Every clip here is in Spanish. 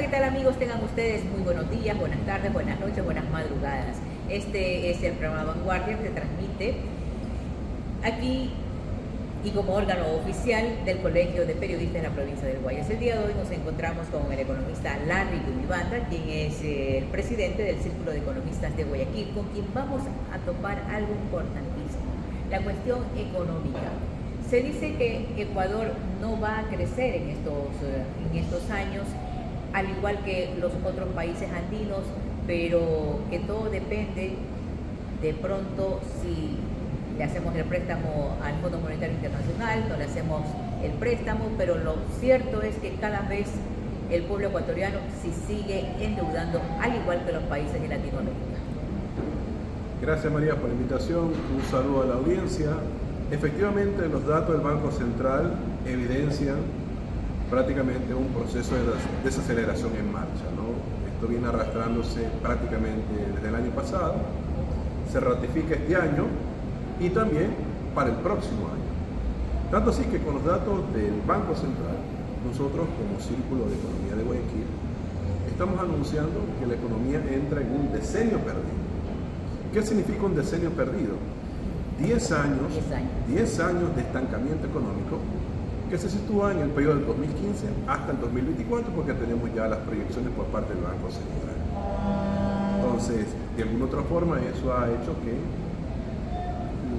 ¿qué tal amigos? Tengan ustedes muy buenos días, buenas tardes, buenas noches, buenas madrugadas. Este es el programa Vanguardia que se transmite aquí y como órgano oficial del Colegio de Periodistas de la provincia del Guayas. El día de hoy nos encontramos con el economista Larry Gumibanda, quien es el presidente del Círculo de Economistas de Guayaquil, con quien vamos a topar algo importantísimo, la cuestión económica. Se dice que Ecuador no va a crecer en estos años, al igual que los otros países andinos, pero que todo depende de pronto si le hacemos el préstamo al Fondo Monetario Internacional, no le hacemos el préstamo, pero lo cierto es que cada vez el pueblo ecuatoriano se sigue endeudando, al igual que los países de Latinoamérica. Gracias María por la invitación, un saludo a la audiencia. Efectivamente, los datos del Banco Central evidencian prácticamente un proceso de desaceleración en marcha, ¿no? Esto viene arrastrándose prácticamente desde el año pasado, se ratifica este año y también para el próximo año. Tanto así que con los datos del Banco Central, nosotros como Círculo de Economía de Guayaquil, estamos anunciando que la economía entra en un decenio perdido. ¿Qué significa un decenio perdido? 10 años de estancamiento económico que se sitúa en el periodo del 2015 hasta el 2024, porque tenemos ya las proyecciones por parte del Banco Central. Entonces, de alguna otra forma, eso ha hecho que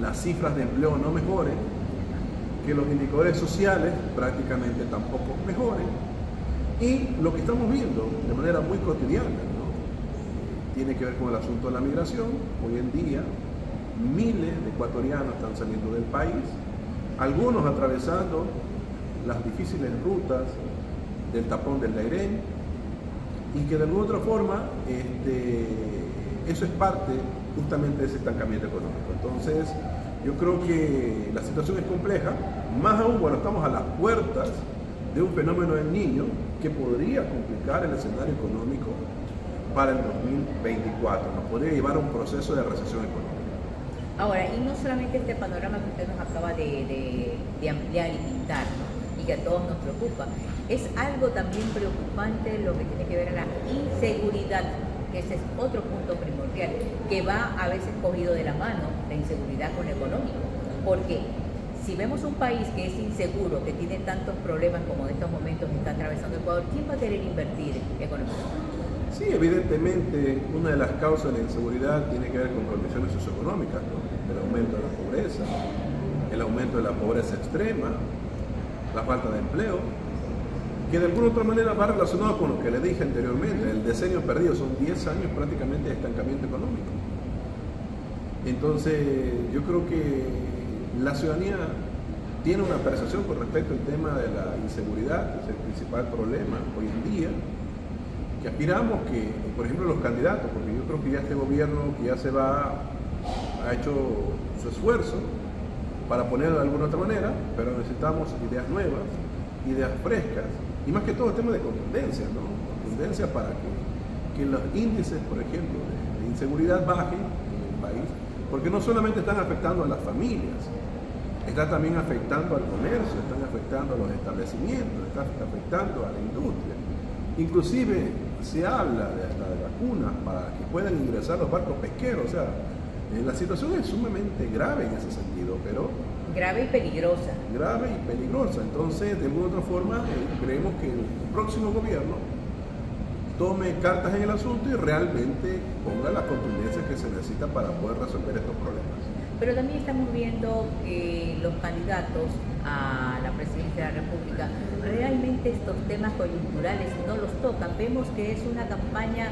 las cifras de empleo no mejoren, que los indicadores sociales prácticamente tampoco mejoren, y lo que estamos viendo de manera muy cotidiana, ¿no? Tiene que ver con el asunto de la migración. Hoy en día, miles de ecuatorianos están saliendo del país, algunos atravesando las difíciles rutas del tapón del Dairén, y que de alguna otra forma eso es parte justamente de ese estancamiento económico. Entonces, yo creo que la situación es compleja, más aún cuando estamos a las puertas de un fenómeno del Niño que podría complicar el escenario económico para el 2024, nos podría llevar a un proceso de recesión económica. Ahora, y no solamente este panorama que usted nos acaba de ampliar y pintar, ¿no? Y que a todos nos preocupa, es algo también preocupante lo que tiene que ver a la inseguridad, que ese es otro punto primordial, que va a veces cogido de la mano, la inseguridad con lo económico, porque si vemos un país que es inseguro, que tiene tantos problemas como en estos momentos está atravesando Ecuador, ¿quién va a querer invertir económicamente? Sí, evidentemente una de las causas de la inseguridad tiene que ver con condiciones socioeconómicas, ¿no? El aumento de la pobreza, el aumento de la pobreza extrema, la falta de empleo, que de alguna otra manera va relacionado con lo que le dije anteriormente, el decenio perdido, son 10 años prácticamente de estancamiento económico. Entonces, yo creo que la ciudadanía tiene una percepción con respecto al tema de la inseguridad, que es el principal problema hoy en día, que aspiramos que, por ejemplo, los candidatos, porque yo creo que ya este gobierno que ya ha hecho su esfuerzo para ponerlo de alguna otra manera, pero necesitamos ideas nuevas, ideas frescas, y más que todo el tema de contundencia, ¿no? Contundencia para que los índices, por ejemplo, de inseguridad bajen en el país, porque no solamente están afectando a las familias, están también afectando al comercio, están afectando a los establecimientos, están afectando a la industria. Inclusive se habla hasta de vacunas para que puedan ingresar los barcos pesqueros, o sea, la situación es sumamente grave en ese sentido, pero... Grave y peligrosa. Grave y peligrosa. Entonces, de alguna otra forma, creemos que el próximo gobierno tome cartas en el asunto y realmente ponga la contundencia que se necesita para poder resolver estos problemas. Pero también estamos viendo que los candidatos a la presidencia de la República realmente estos temas coyunturales no los tocan. Vemos que es una campaña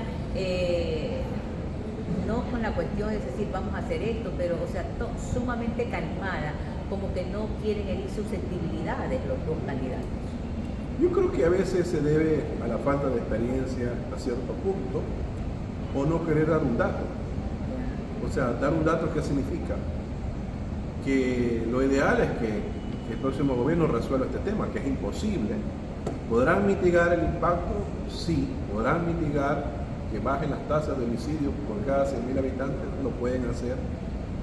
no con la cuestión de decir vamos a hacer esto, pero o sea, sumamente calmada, como que no quieren herir susceptibilidades los dos candidatos. Yo creo que a veces se debe a la falta de experiencia a cierto punto, o no querer dar un dato. O sea, dar un dato, ¿qué significa? Que lo ideal es que el próximo gobierno resuelva este tema, que es imposible. ¿Podrán mitigar el impacto? Sí. ¿Podrán mitigar que bajen las tasas de homicidio por cada 100.000 habitantes? Lo pueden hacer.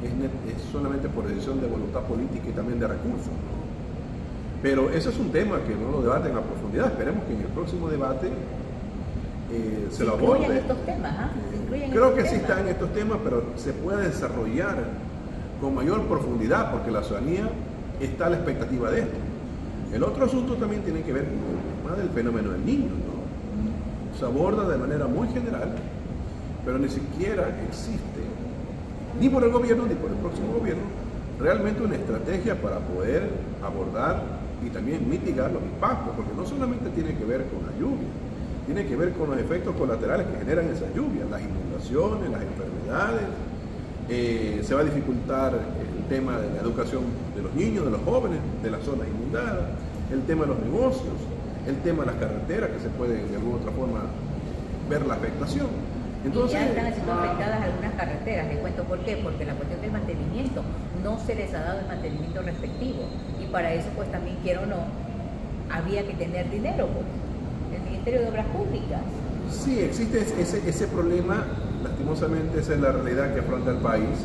Es solamente por decisión de voluntad política y también de recursos, ¿no? Pero eso es un tema que no lo debaten a profundidad. Esperemos que en el próximo debate se lo aborde. Incluyen estos temas, ¿ah? Creo que sí está en estos temas, pero se puede desarrollar con mayor profundidad porque la ciudadanía está a la expectativa de esto. El otro asunto también tiene que ver con el tema del fenómeno del niño, ¿no? Se aborda de manera muy general, pero ni siquiera existe, ni por el gobierno ni por el próximo gobierno, realmente una estrategia para poder abordar y también mitigar los impactos, porque no solamente tiene que ver con la lluvia, tiene que ver con los efectos colaterales que generan esas lluvias, las inundaciones, las enfermedades. Se va a dificultar el tema de la educación de los niños, de los jóvenes, de las zonas inundadas, el tema de los negocios, el tema de las carreteras, que se puede de alguna otra forma ver la afectación. Entonces, y ya están siendo afectadas algunas carreteras. Les cuento por qué, porque la cuestión del mantenimiento no se les ha dado el mantenimiento respectivo, y para eso pues también, quiero o no, había que tener dinero, pues, el Ministerio de Obras Públicas. Sí, existe ese problema, lastimosamente esa es la realidad que afronta el país.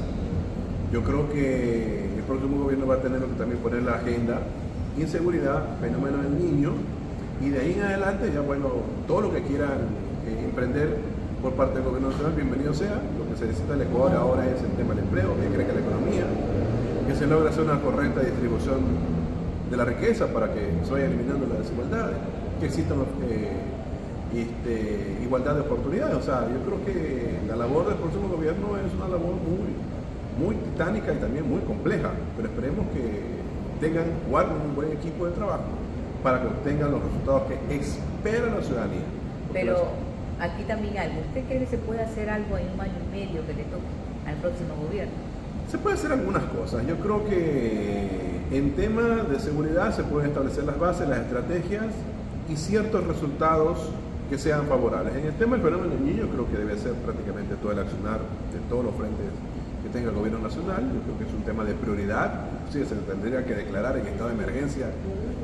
Yo creo que el próximo gobierno va a tener que también poner la agenda, inseguridad, fenómeno del niño, y de ahí en adelante ya bueno, todo lo que quieran emprender por parte del gobierno nacional, bienvenido sea. Lo que se necesita en el Ecuador ahora es el tema del empleo, que crezca la economía, que se logre hacer una correcta distribución de la riqueza para que se vaya eliminando las desigualdades, que existan igualdad de oportunidades. O sea, yo creo que la labor del próximo gobierno es una labor muy titánica y también muy compleja, pero esperemos que guarden un buen equipo de trabajo para que obtengan los resultados que espera la ciudadanía. Pero aquí también algo, ¿usted cree que se puede hacer algo en un año y medio que le toque al próximo gobierno? Se puede hacer algunas cosas. Yo creo que en tema de seguridad se pueden establecer las bases, las estrategias y ciertos resultados que sean favorables. En el tema del fenómeno del niño, creo que debe ser prácticamente todo el accionar de todos los frentes que tenga el gobierno nacional. Yo creo que es un tema de prioridad. Sí, se tendría que declarar en estado de emergencia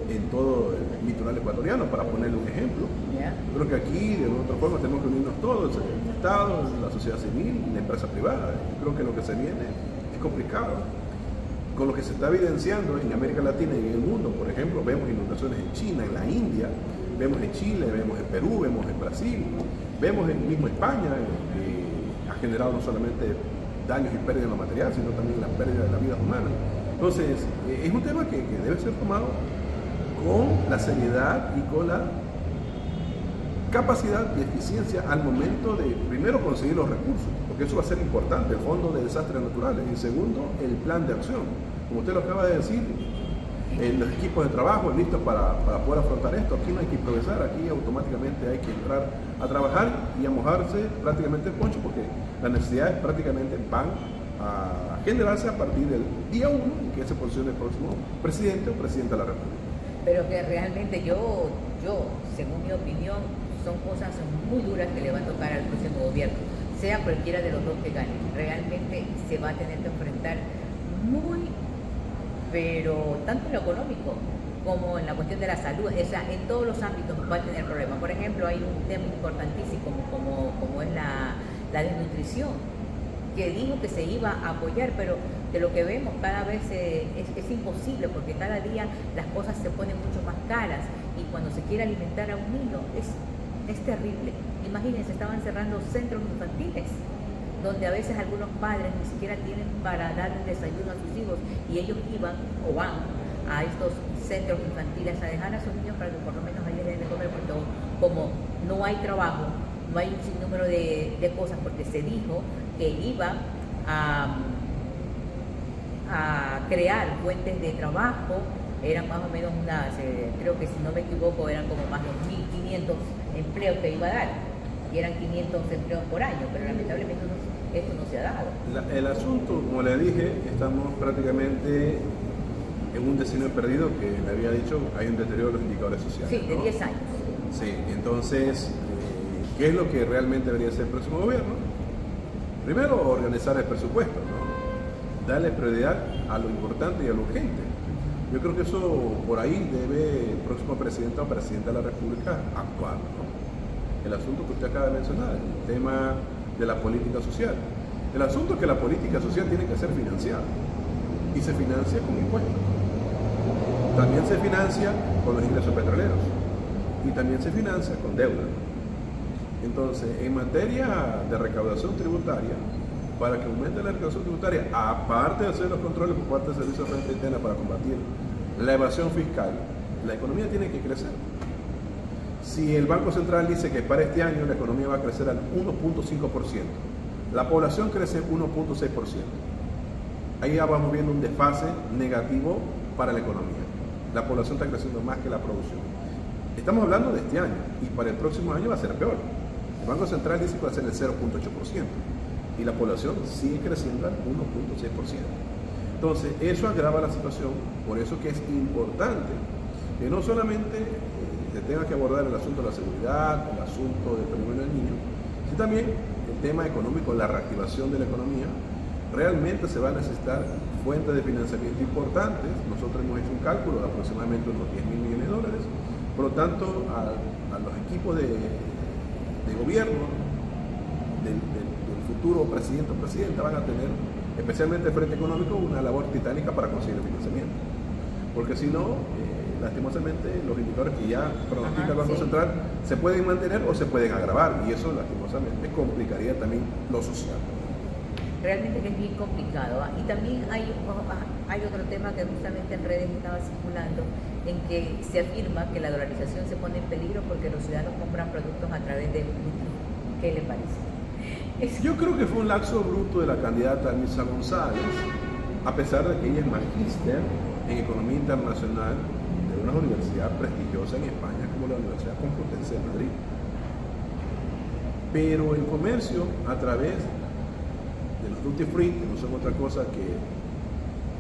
en todo el litoral ecuatoriano, para ponerle un ejemplo. Yo creo que aquí, de otra forma, tenemos que unirnos todos, el Estado, la sociedad civil y la empresa privada. Yo creo que lo que se viene es complicado. Con lo que se está evidenciando en América Latina y en el mundo, por ejemplo, vemos inundaciones en China, en la India, vemos en Chile, vemos en Perú, vemos en Brasil, vemos en mismo España, que ha generado no solamente daños y pérdidas en lo material, sino también la pérdida de la vida humana. Entonces, es un tema que debe ser tomado con la seriedad y con la capacidad y eficiencia al momento de, primero, conseguir los recursos, porque eso va a ser importante, el Fondo de Desastres Naturales, y segundo, el plan de acción. Como usted lo acaba de decir, los equipos de trabajo listos para poder afrontar esto. Aquí no hay que improvisar, aquí automáticamente hay que entrar a trabajar y a mojarse prácticamente el poncho, porque las necesidades prácticamente van a generarse a partir del día 1 en que se posicione el próximo presidente o presidenta de la República. Pero que realmente yo, según mi opinión, son cosas muy duras que le va a tocar al próximo gobierno, sea cualquiera de los dos que gane. Realmente se va a tener que enfrentar pero tanto en lo económico como en la cuestión de la salud, o sea, en todos los ámbitos va a tener problemas. Por ejemplo, hay un tema importantísimo como es la desnutrición, que dijo que se iba a apoyar, pero de lo que vemos cada vez es imposible, porque cada día las cosas se ponen mucho más caras, y cuando se quiere alimentar a un niño es terrible. Imagínense, estaban cerrando centros infantiles, donde a veces algunos padres ni siquiera tienen para dar el desayuno a sus hijos, y ellos iban o van a estos centros infantiles a dejar a sus niños para que por lo menos ahí les den de comer, porque como no hay trabajo, no hay un sinnúmero de cosas, porque se dijo que iban a crear fuentes de trabajo. Eran más o menos creo que si no me equivoco, eran como más de 2.500 empleos que iba a dar, y eran 500 empleos por año, pero lamentablemente esto no se ha dado. El asunto, como le dije, estamos prácticamente en un decenio perdido, que le había dicho, hay un deterioro de los indicadores sociales. Sí, de 10 años. Sí, entonces, ¿qué es lo que realmente debería hacer el próximo gobierno? Primero, organizar el presupuesto, ¿no? Darle prioridad a lo importante y a lo urgente. Yo creo que eso, por ahí debe el próximo presidente o presidenta de la República actuar, ¿no? El asunto que usted acaba de mencionar, el tema de la política social. El asunto es que la política social tiene que ser financiada, y se financia con impuestos. También se financia con los ingresos petroleros, y también se financia con deuda. Entonces, en materia de recaudación tributaria, para que aumente la recaudación tributaria, aparte de hacer los controles por parte del Servicio de Renta Interna para combatir la evasión fiscal, la economía tiene que crecer. Si el Banco Central dice que para este año la economía va a crecer al 1.5%, la población crece 1.6%. Ahí ya vamos viendo un desfase negativo para la economía. La población está creciendo más que la producción. Estamos hablando de este año y para el próximo año va a ser peor. El Banco Central dice que va a ser el 0.8% y la población sigue creciendo al 1.6%. Entonces, eso agrava la situación, por eso que es importante que no solamente se tenga que abordar el asunto de la seguridad, el asunto del patrimonio del niño, sino también el tema económico, la reactivación de la economía. Realmente se van a necesitar fuentes de financiamiento importantes. Nosotros hemos hecho un cálculo de aproximadamente unos 10.000 millones de dólares. Por lo tanto, a los equipos de gobierno del futuro presidente o presidenta van a tener, especialmente el Frente Económico, una labor titánica para conseguir el financiamiento. Porque si no, lastimosamente, los indicadores que ya pronostica el Banco Central se pueden mantener o se pueden agravar, y eso lastimosamente complicaría también lo social. Realmente que es bien complicado. Y también hay otro tema que justamente en redes estaba circulando, en que se afirma que la dolarización se pone en peligro porque los ciudadanos compran productos a través de Bitcoin. ¿Qué le parece? Yo creo que fue un lapso bruto de la candidata Misa González, a pesar de que ella es magíster en Economía Internacional de una universidad prestigiosa en España como la Universidad Complutense de Madrid. Pero el comercio a través de los duty free, que no son otra cosa que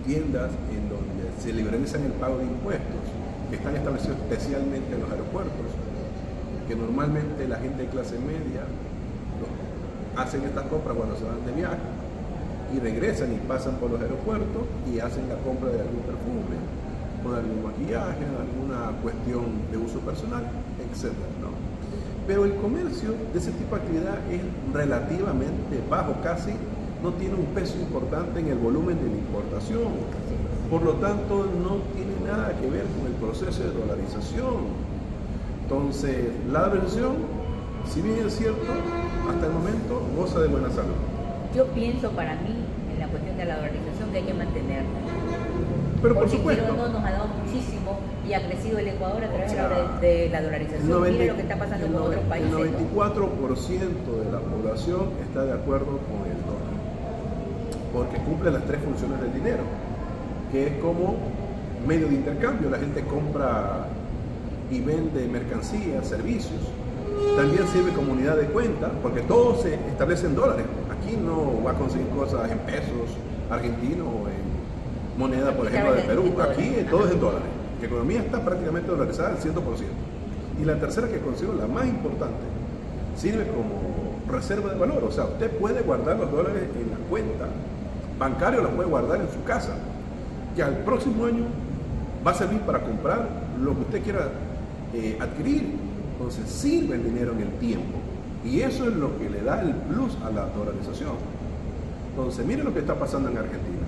tiendas en donde se liberalizan el pago de impuestos, que están establecidos especialmente en los aeropuertos, que normalmente la gente de clase media hacen estas compras cuando se van de viaje y regresan y pasan por los aeropuertos y hacen la compra de algún perfume o de algún maquillaje, de alguna cuestión de uso personal, etc., ¿no? Pero el comercio de ese tipo de actividad es relativamente bajo, casi no tiene un peso importante en el volumen de la importación. Por lo tanto, no tiene nada que ver con el proceso de dolarización. Entonces, la dolarización, si bien es cierto, hasta el momento goza de buena salud. Yo pienso para mí, en la cuestión de la dolarización, que hay que mantenerla. Pero por porque supuesto. no nos ha dado muchísimo y ha crecido el Ecuador a través de la dolarización. Mire lo que está pasando en otros países. El 94% de la población está de acuerdo con el dólar, porque cumple las tres funciones del dinero, que es como medio de intercambio. La gente compra y vende mercancías, servicios. También sirve como unidad de cuenta, porque todo se establece en dólares. Aquí no va a conseguir cosas en pesos argentinos o en moneda, por ejemplo, de Perú. Aquí todo es en dólares. La economía está prácticamente dolarizada al 100%. Y la tercera, que considero la más importante, sirve como reserva de valor. O sea, usted puede guardar los dólares en la cuenta bancaria o los puede guardar en su casa, que al próximo año va a servir para comprar lo que usted quiera adquirir. Entonces sirve el dinero en el tiempo, y eso es lo que le da el plus a la dolarización. Entonces, miren lo que está pasando en Argentina.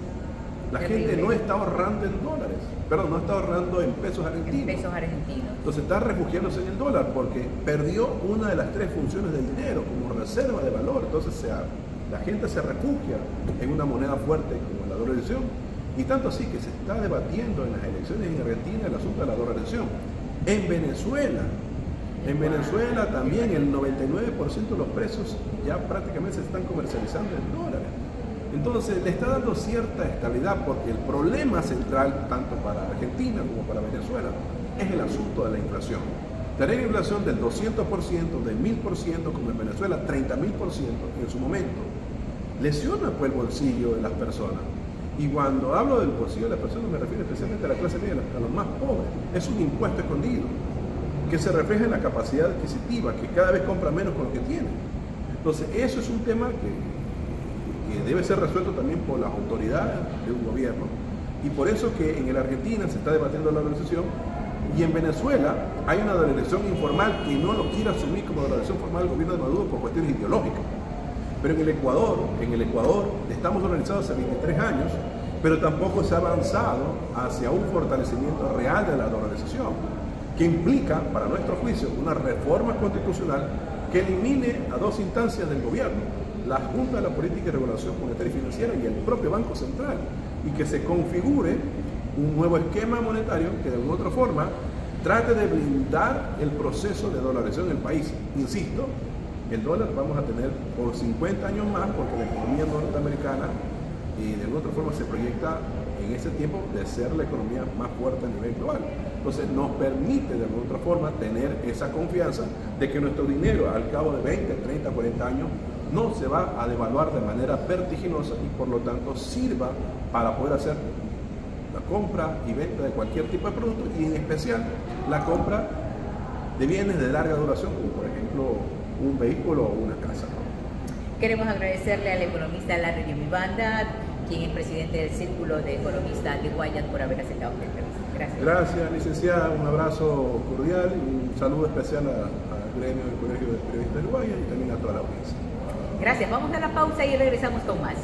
La gente no está ahorrando en dólares, perdón, no está ahorrando en pesos argentinos. Entonces está refugiándose en el dólar porque perdió una de las tres funciones del dinero como reserva de valor. Entonces la gente se refugia en una moneda fuerte como la dolarización, y tanto así que se está debatiendo en las elecciones en Argentina el asunto de la dolarización. En Venezuela también el 99% de los precios ya prácticamente se están comercializando en dólares. Entonces le está dando cierta estabilidad, porque el problema central, tanto para Argentina como para Venezuela, es el asunto de la inflación. Tener inflación del 200%, del 1000%, como en Venezuela, 30.000% en su momento, lesiona pues el bolsillo de las personas. Y cuando hablo del bolsillo de las personas me refiero especialmente a la clase media, a los más pobres. Es un impuesto escondido que se refleja en la capacidad adquisitiva, que cada vez compra menos con lo que tiene. Entonces, eso es un tema que debe ser resuelto también por las autoridades de un gobierno, y por eso que en la Argentina se está debatiendo la dolarización, y en Venezuela hay una dolarización informal que no lo quiere asumir como dolarización formal el gobierno de Maduro por cuestiones ideológicas. Pero en el Ecuador estamos dolarizados hace 23 años, pero tampoco se ha avanzado hacia un fortalecimiento real de la dolarización, que implica, para nuestro juicio, una reforma constitucional que elimine a dos instancias del gobierno, la Junta de la Política y Regulación Monetaria y Financiera y el propio Banco Central, y que se configure un nuevo esquema monetario que de alguna otra forma trate de blindar el proceso de dolarización del país. Insisto, el dólar vamos a tener por 50 años más porque la economía norteamericana y de alguna otra forma se proyecta en ese tiempo de ser la economía más fuerte a nivel global. Entonces nos permite de alguna otra forma tener esa confianza de que nuestro dinero al cabo de 20, 30, 40 años no se va a devaluar de manera vertiginosa y por lo tanto sirva para poder hacer la compra y venta de cualquier tipo de producto y en especial la compra de bienes de larga duración, como por ejemplo un vehículo o una casa. Queremos agradecerle al economista Larry Yumibanda, quien es presidente del Círculo de Economistas de Guayas, por haber aceptado esta entrevista. Gracias. Gracias, licenciada. Un abrazo cordial y un saludo especial al gremio del Colegio de Periodistas de Guayas y también a toda la audiencia. Gracias. Vamos a la pausa y regresamos con más.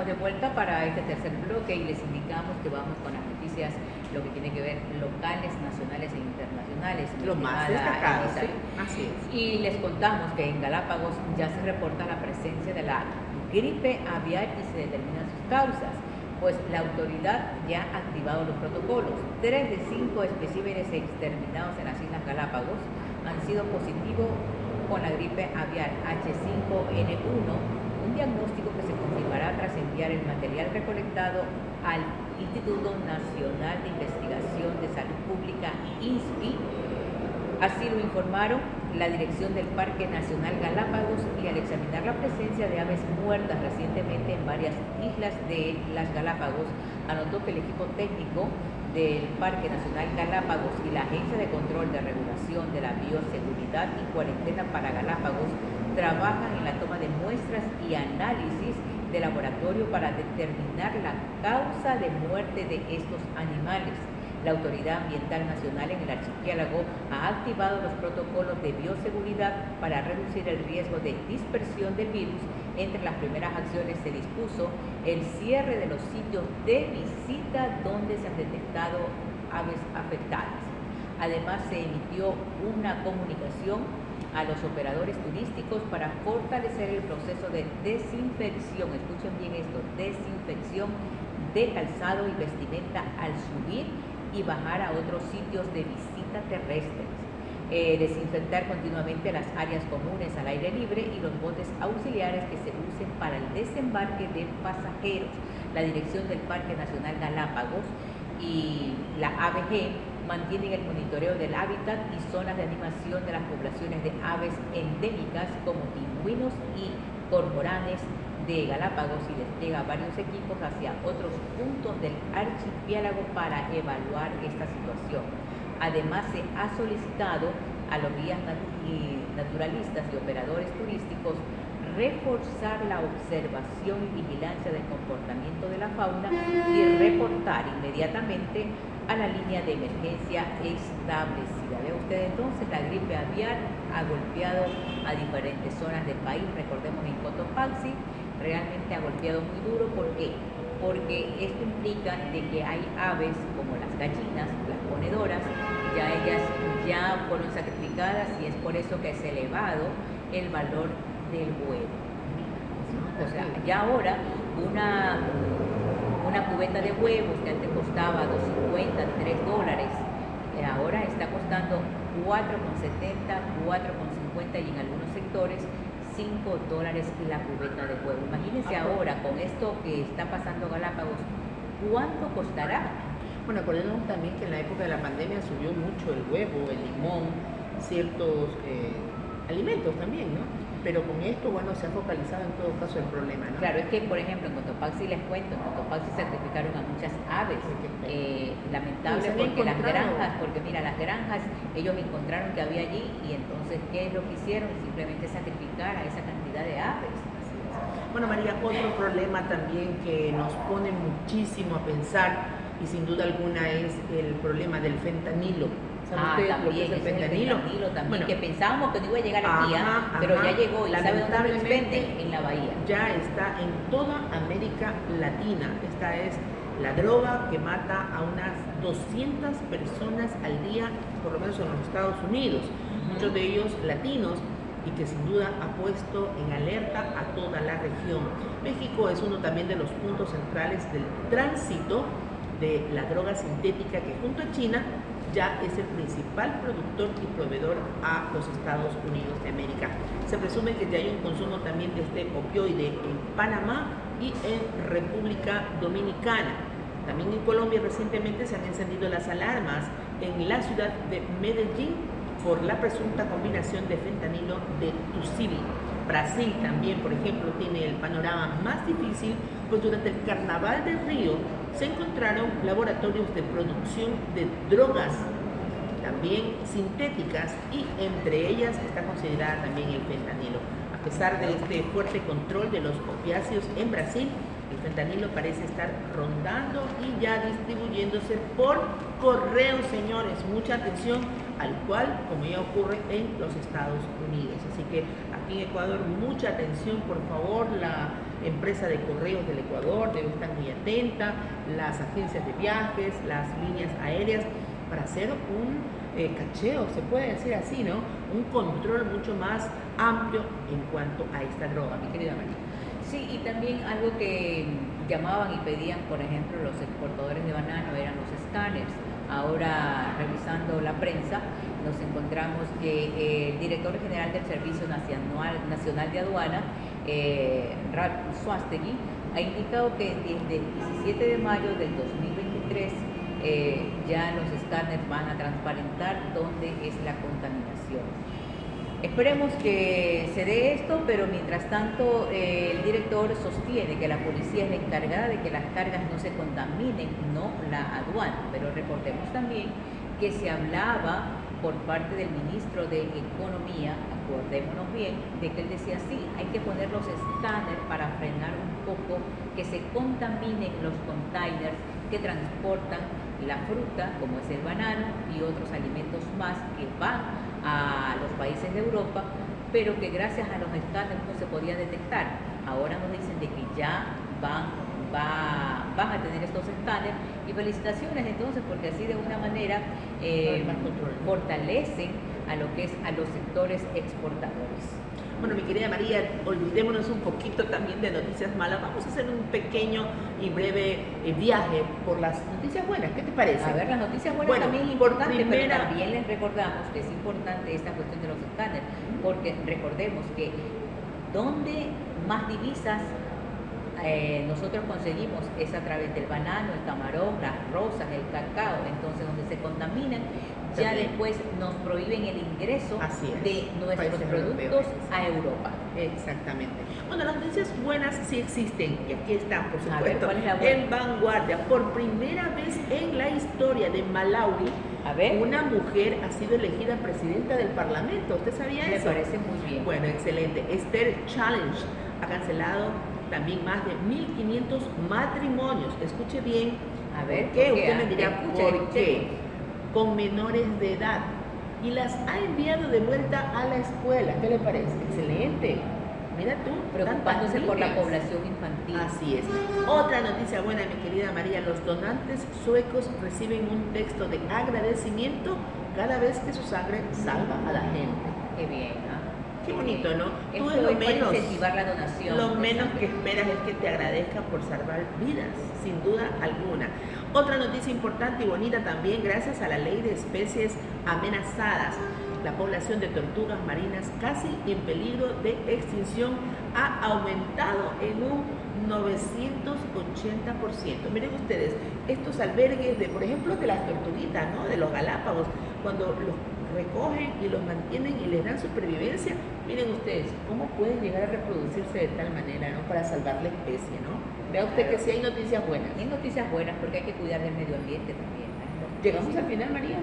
De vuelta para este tercer bloque y les indicamos que vamos con las noticias, lo que tiene que ver locales, nacionales e internacionales. Lo más destacado, ¿sí? Así es. Y les contamos que en Galápagos ya se reporta la presencia de la gripe aviar y se determinan sus causas, pues la autoridad ya ha activado los protocolos. 3 de 5 especímenes exterminados en las Islas Galápagos han sido positivos con la gripe aviar H5N1, un diagnóstico que se confirmará tras enviar el material recolectado al Instituto Nacional de Investigación de Salud Pública, INSPI. Así lo informaron la dirección del Parque Nacional Galápagos, y al examinar la presencia de aves muertas recientemente en varias islas de las Galápagos, anotó que el equipo técnico del Parque Nacional Galápagos y la Agencia de Control de Regulación de la Bioseguridad y Cuarentena para Galápagos trabajan en la toma de muestras y análisis de laboratorio para determinar la causa de muerte de estos animales. La Autoridad Ambiental Nacional en el archipiélago ha activado los protocolos de bioseguridad para reducir el riesgo de dispersión del virus. Entre las primeras acciones se dispuso el cierre de los sitios de visita donde se han detectado aves afectadas. Además, se emitió una comunicación a los operadores turísticos para fortalecer el proceso de desinfección, escuchen bien esto, desinfección de calzado y vestimenta al subir y bajar a otros sitios de visita terrestres. Desinfectar continuamente las áreas comunes al aire libre y los botes auxiliares que se usen para el desembarque de pasajeros. La dirección del Parque Nacional Galápagos y la ABG mantienen el monitoreo del hábitat y zonas de animación de las poblaciones de aves endémicas como pingüinos y cormoranes de Galápagos y despliega varios equipos hacia otros puntos del archipiélago para evaluar esta situación. Además, se ha solicitado a los guías naturalistas y operadores turísticos reforzar la observación y vigilancia del comportamiento de la fauna y reportar inmediatamente a la línea de emergencia establecida. Ve usted entonces, la gripe aviar ha golpeado a diferentes zonas del país. Recordemos en Cotopaxi, realmente ha golpeado muy duro. ¿Por qué? Porque esto implica de que hay aves como las gallinas, las ponedoras, ya ellas ya fueron sacrificadas y es por eso que se ha elevado el valor del huevo. O sea, ya ahora una cubeta de huevos que antes costaba $2.50, $3, ahora está costando $4.70, $4.50 y en algunos sectores $5 la cubeta de huevo. Imagínense ahora con esto que está pasando Galápagos, ¿cuánto costará? Bueno, acordemos también que en la época de la pandemia subió mucho el huevo, el limón, ciertos alimentos también, ¿no? Pero con esto, bueno, se ha focalizado en todo caso el problema, ¿no? Claro, es que, por ejemplo, en Cotopaxi les cuento, en Cotopaxi sacrificaron a muchas aves, lamentable porque las granjas, porque mira, las granjas, ellos encontraron que había allí y entonces, ¿qué es lo que hicieron? Simplemente sacrificar a esa cantidad de aves. Bueno, María, otro problema también que nos pone muchísimo a pensar y sin duda alguna es el problema del fentanilo. ¿Saben ustedes lo que también, es el ese es el fentanilo? fentanilo también, Bueno, que pensábamos que no iba a llegar aquí, pero ya llegó y ¿sabe dónde lo expenden? En la bahía. Ya está en toda América Latina. Esta es la droga que mata a unas 200 personas al día, por lo menos en los Estados Unidos, muchos de ellos latinos, y que sin duda ha puesto en alerta a toda la región. México es uno también de los puntos centrales del tránsito de la droga sintética, que junto a China ya es el principal productor y proveedor a los Estados Unidos de América. Se presume que ya hay un consumo también de este opioide en Panamá y en República Dominicana. También en Colombia recientemente se han encendido las alarmas en la ciudad de Medellín por la presunta combinación de fentanilo de Tusibi. Brasil también, por ejemplo, tiene el panorama más difícil, pues durante el Carnaval del Río se encontraron laboratorios de producción de drogas, también sintéticas, y entre ellas está considerada también el fentanilo. A pesar de este fuerte control de los opiáceos en Brasil, el fentanilo parece estar rondando y ya distribuyéndose por correo, señores. Mucha atención, al cual, como ya ocurre en los Estados Unidos. Así que aquí en Ecuador, mucha atención, por favor. La empresa de correos del Ecuador debe estar muy atenta, las agencias de viajes, las líneas aéreas, para hacer un cacheo, se puede decir así, ¿no? Un control mucho más amplio en cuanto a esta droga, mi querida María. Sí, y también algo que llamaban y pedían, por ejemplo, los exportadores de banano eran los escáneres. Ahora, revisando la prensa, nos encontramos que el director general del Servicio Nacional de Aduana, Ralph Suástegui, ha indicado que desde el 17 de mayo del 2023 ya los escáneres van a transparentar dónde es la contaminación. Esperemos que se dé esto, pero mientras tanto el director sostiene que la policía es la encargada de que las cargas no se contaminen, no la aduana. Pero recordemos también que se hablaba por parte del ministro de Economía, acordémonos bien, de que él decía sí, hay que poner los escáneres para frenar un poco que se contaminen los containers que transportan la fruta, como es el banano, y otros alimentos más que van a los países de Europa, pero que gracias a los escáneres no se podía detectar. Ahora nos dicen de que ya van a tener estos escáneres, y felicitaciones entonces, porque así de una manera fortalecen a lo que es a los sectores exportadores. Bueno, mi querida María, olvidémonos un poquito también de noticias malas. Vamos a hacer un pequeño y breve viaje por las noticias buenas. ¿Qué te parece? A ver, las noticias buenas también es por importante, primera... pero también les recordamos que es importante esta cuestión de los escáneres, porque recordemos que donde más divisas nosotros conseguimos es a través del banano, el camarón, las rosas, el cacao. Entonces donde se contaminan, ya después nos prohíben el ingreso de nuestros productos a Europa. Exactamente. Bueno, las noticias buenas sí existen, y aquí están, por supuesto. A ver, ¿cuál es la buena? En vanguardia, por primera vez en la historia de Malawi, una mujer ha sido elegida presidenta del Parlamento. ¿Usted sabía eso? Me parece muy bien. Bueno, excelente. Esther Challenge ha cancelado también más de 1.500 matrimonios. Escuche bien. A ver, ¿por qué? Usted me dirá, ¿por qué? Con menores de edad, y las ha enviado de vuelta a la escuela. ¿Qué le parece? Excelente. Mira tú, preocupándose por la población infantil. Así es. Otra noticia buena, mi querida María: los donantes suecos reciben un texto de agradecimiento cada vez que su sangre salva a la gente. Qué bien, ¿ah? Qué bonito, ¿no? Tú es lo menos, incentivar la donación. Lo menos que esperas es que te agradezcan por salvar vidas, sin duda alguna. Otra noticia importante y bonita también, gracias a la ley de especies amenazadas, la población de tortugas marinas casi en peligro de extinción ha aumentado en un 980%. Miren ustedes, estos albergues de, por ejemplo, de las tortuguitas, ¿no? De los Galápagos, cuando los recogen y los mantienen y les dan supervivencia, miren ustedes cómo pueden llegar a reproducirse de tal manera, ¿no? Para salvar la especie, ¿no? Vea usted que sí hay noticias buenas. Hay noticias buenas porque hay que cuidar del medio ambiente también, ¿no? ¿Llegamos al final, María?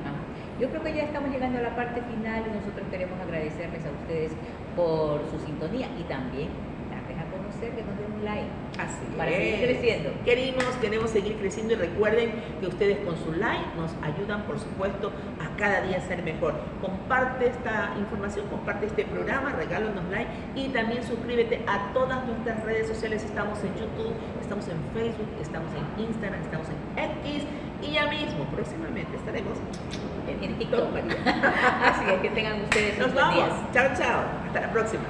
Yo creo que ya estamos llegando a la parte final, y nosotros queremos agradecerles a ustedes por su sintonía y también darles a conocer hacer que nos den un like Así para es. seguir creciendo. Queremos seguir creciendo y recuerden que ustedes con su like nos ayudan, por supuesto, a cada día ser mejor. Comparte esta información, comparte este programa, regálanos like y también suscríbete a todas nuestras redes sociales. Estamos en YouTube, estamos en Facebook, estamos en Instagram, estamos en X y ya mismo, próximamente estaremos En TikTok, María. Así es, que tengan ustedes Nos un buen vamos. día. Chao, chao. Hasta la próxima.